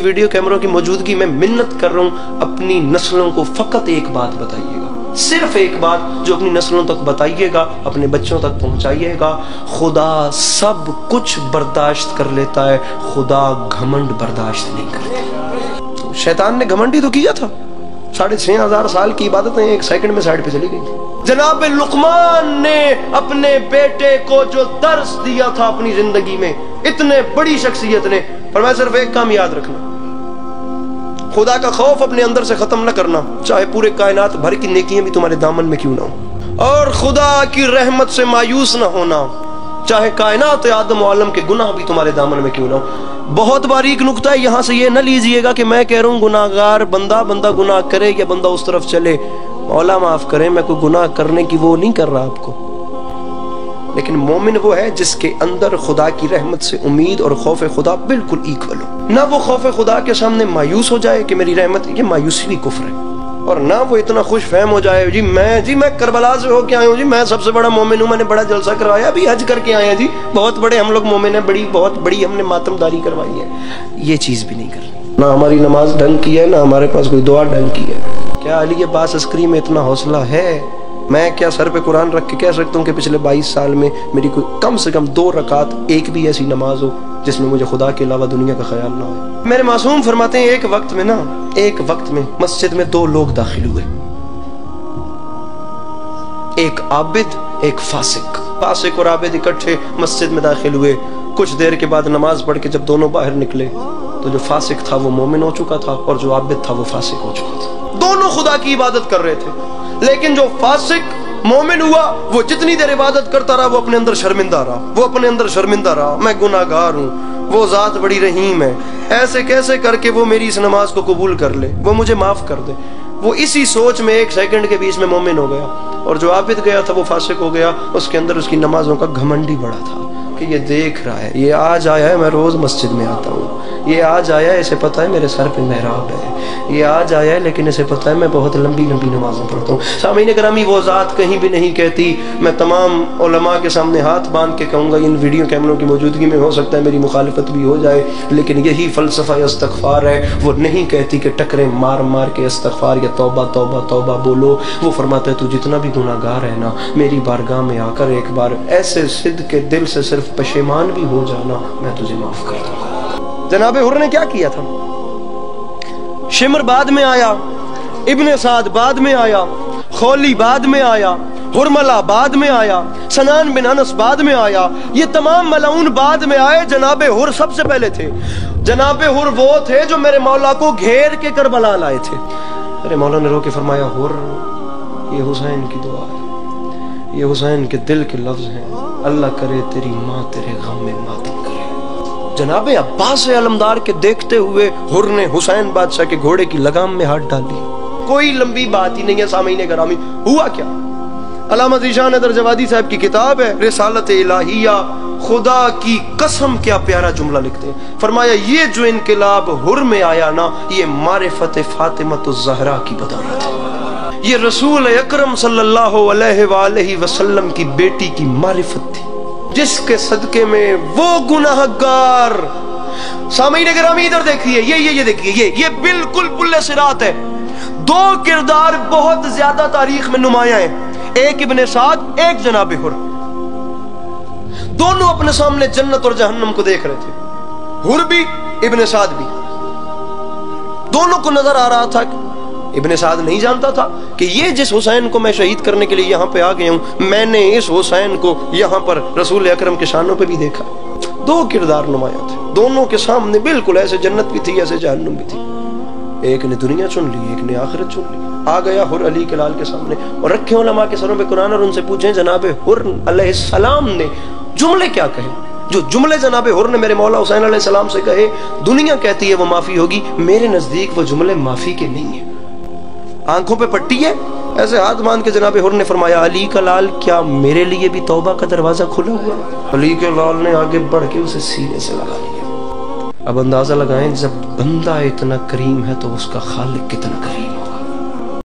Video کیمروں کی موجودگی میں منت کر رہا ہوں، اپنی نسلوں کو فقط ایک بات بتائیے گا، صرف ایک بات جو اپنی نسلوں تک بتائیے گا، اپنے بچوں تک پہنچائیے گا۔ خدا سب کچھ برداشت کر لیتا ہے، خدا گھمنڈ برداشت نہیں کرتا۔ شیطان نے گھمنڈ ہی تو کیا تھا، 6500 سال کی عبادتیں ایک سیکنڈ میں سائڈ پہ چلی گئی۔ جناب لقمان نے اپنے بیٹے کو جو درس دیا تھا اپنی زندگی میں، اتنے بڑی شخصیت نے فرمایا صرف ایک کام یاد رکھنا، خدا کا خوف اپنے اندر سے ختم نہ کرنا، چاہے پورے کائنات بھر کی نیکیاں بھی تمہارے دامن میں کیوں نہ ہوں، اور خدا کی رحمت سے مایوس نہ ہونا، چاہے کائنات آدم و عالم کے گناہ بھی تمہارے دامن میں کیوں نہ ہوں۔ بہت باریک نقطہ ہے، یہاں سے یہ نہ لیجئے گا کہ میں کہہ رہا ہوں گناہگار بندہ گناہ کرے یا بندہ اس طرف چلے، مولا معاف کرے، میں کوئی گناہ کرنے کی وہ نہیں کر رہا آپ کو، لیکن مومن وہ ہے جس کے اندر خدا کی رحمت سے امید اور خوف خدا بالکل ایکول ہو، نہ وہ خوف خدا کے سامنے مایوس ہو جائے کہ میری رحمت، یہ مایوسی بھی کفر ہے، اور نہ وہ اتنا خوش فہم ہو جائے جی میں کربلا سے ہو کے آیا ہوں، جی میں سب سے بڑا مومن ہوں، میں نے بڑا جلسہ کروایا، ابھی حج کر کے آئے ہیں جی، بہت بڑے ہم لوگ مومن ہیں، بہت بڑی ہم نے ماتم داری کروائی ہے، یہ چیز بھی نہیں کرنی۔ نہ ہماری نماز ڈھنگ کی ہے، نہ ہمارے پاس کوئی دعا ڈھنگ کی ہے۔ کیا علی عباس عسکری میں اتنا حوصلہ ہے؟ میں کیا سر پہ قرآن رکھ کے کہہ سکتا ہوں کہ پچھلے 22 سال میں میری کوئی کم سے کم 2 رکعت ایک بھی ایسی نماز ہو جس میں مجھے خدا کے علاوہ دنیا کا خیال نہ ہو؟ میرے معصوم فرماتے ہیں ایک وقت میں مسجد میں 2 لوگ داخل ہوئے، ایک عابد ایک فاسق اور عابد اکٹھے مسجد میں داخل ہوئے۔ کچھ دیر کے بعد نماز پڑھ کے جب دونوں باہر نکلے تو جو فاسق تھا وہ مومن ہو چکا تھا اور جو عابد تھا وہ فاسق ہو چکا تھا۔ دونوں خدا کی عبادت کر رہے تھے، لیکن جو فاسق مومن ہوا وہ جتنی دیر عبادت کرتا رہا وہ اپنے اندر شرمندہ رہا، میں گناہگار ہوں، وہ ذات بڑی رحیم ہے، ایسے کیسے کر کے وہ میری اس نماز کو قبول کر لے، وہ مجھے معاف کر دے۔ وہ اسی سوچ میں 1 سیکنڈ کے بیچ میں مومن ہو گیا، اور جو عابد گیا تھا وہ فاسق ہو گیا۔ اس کے اندر اس کی نمازوں کا گھمنڈی بڑا تھا کہ یہ دیکھ رہا ہے، یہ آج آیا ہے، میں روز مسجد میں آتا ہوں، یہ آج آیا ہے، اسے پتا ہے میرے سر پہ محراب ہے، یہ آج آیا ہے لیکن اسے پتا ہے میں بہت لمبی نمازیں پڑھتا ہوں۔ سامعین گرامی، وہ ذات کہیں بھی نہیں کہتی، میں تمام علماء کے سامنے ہاتھ باندھ کے کہوں گا ان ویڈیو کیمروں کی موجودگی میں ہو سکتا ہے میری مخالفت بھی ہو جائے، لیکن یہی فلسفہ استغفار ہے۔ وہ نہیں کہتی کہ ٹکرے مار کے استغفار یا توبہ بولو، وہ فرماتا ہے تو جتنا بھی گناہگار ہے نا، میری بارگاہ میں آ کر ایک بار ایسے صدق کے دل سے صرف پشیمان بھی ہو جانا، میں تجھے معاف کر دوں گا۔ جناب حر نے کیا کیا تھا؟ شمر بعد میں آیا، ابن سعد بعد میں آیا، خولی بعد میں آیا، حرملہ بعد میں آیا، سنان بن انس بعد میں آیا، یہ تمام ملعون بعد میں آئے، جناب حر سب سے پہلے تھے۔ جناب حر وہ تھے جو میرے مولا کو گھیر کے کربلا لائے تھے۔ میرے مولا نے رو کے فرمایا حر، یہ حسین کی دعا ہے، یہ حسین کے دل کے لفظ ہیں، اللہ کرے تیری ماں تیرے غم میں ماتم کرے۔ جناب عباس علمدار کے دیکھتے ہوئے حر نے حسین بادشاہ کے گھوڑے کی لگام میں ہاتھ ڈال دیا۔ کوئی لمبی بات ہی نہیں ہے سامعین گرامی، ہوا کیا؟ علامہ ذیشان حیدر جوادی صاحب کی کتاب ہے رسالت الہیہ، خدا کی قسم کیا پیارا جملہ لکھتے ہیں، فرمایا یہ جو انقلاب حر میں آیا نا، یہ معرفت فاطمۃ الزہرا کی بدولت ہے، یہ رسول اکرم صلی اللہ علیہ وآلہ وسلم کی بیٹی کی معرفت تھی، جس کے صدقے میں وہ گناہگار، سامعین گرامی ادھر دیکھیے، یہ دیکھیے، یہ بالکل پل صراط ہے۔ 2 کردار بہت زیادہ تاریخ میں نمایاں ہیں، ایک ابن سعد، ایک جناب حر، دونوں اپنے سامنے جنت اور جہنم کو دیکھ رہے تھے، حر بھی ابن سعد بھی، دونوں کو نظر آ رہا تھا۔ ابن سعد نہیں جانتا تھا کہ یہ جس حسین کو میں شہید کرنے کے لیے یہاں پہ آ گیا ہوں، میں نے اس حسین کو یہاں پر رسول اکرم کے شانوں پہ بھی دیکھا۔ 2 کردار نمایاں تھے، دونوں کے سامنے بالکل ایسے جنت بھی تھی ایسے جہنم بھی تھی، ایک نے دنیا چن لی ایک نے آخرت چن لی۔ آ گیا حر علی کے لال کے سامنے اور رکھے علماء کے سروں پہ قرآن اور ان سے پوچھیں جناب حر علیہ السلام نے جملے کیا کہے، جو جملے جناب حر نے میرے مولا حسین علیہ السلام سے کہے، دنیا کہتی ہے وہ معافی ہوگی، میرے نزدیک وہ جملے معافی کے نہیں ہیں۔ آنکھوں پہ پٹی ہے، ایسے ہاتھ باندھ کے جناب حر نے فرمایا علی کا لال کیا میرے لیے بھی توبہ کا دروازہ کھلا ہوا؟ علی کے لال نے آگے بڑھ کے اسے سینے سے لگا لیا۔ اب اندازہ لگائیں جب بندہ اتنا کریم ہے تو اس کا خالق کتنا کریم ہے۔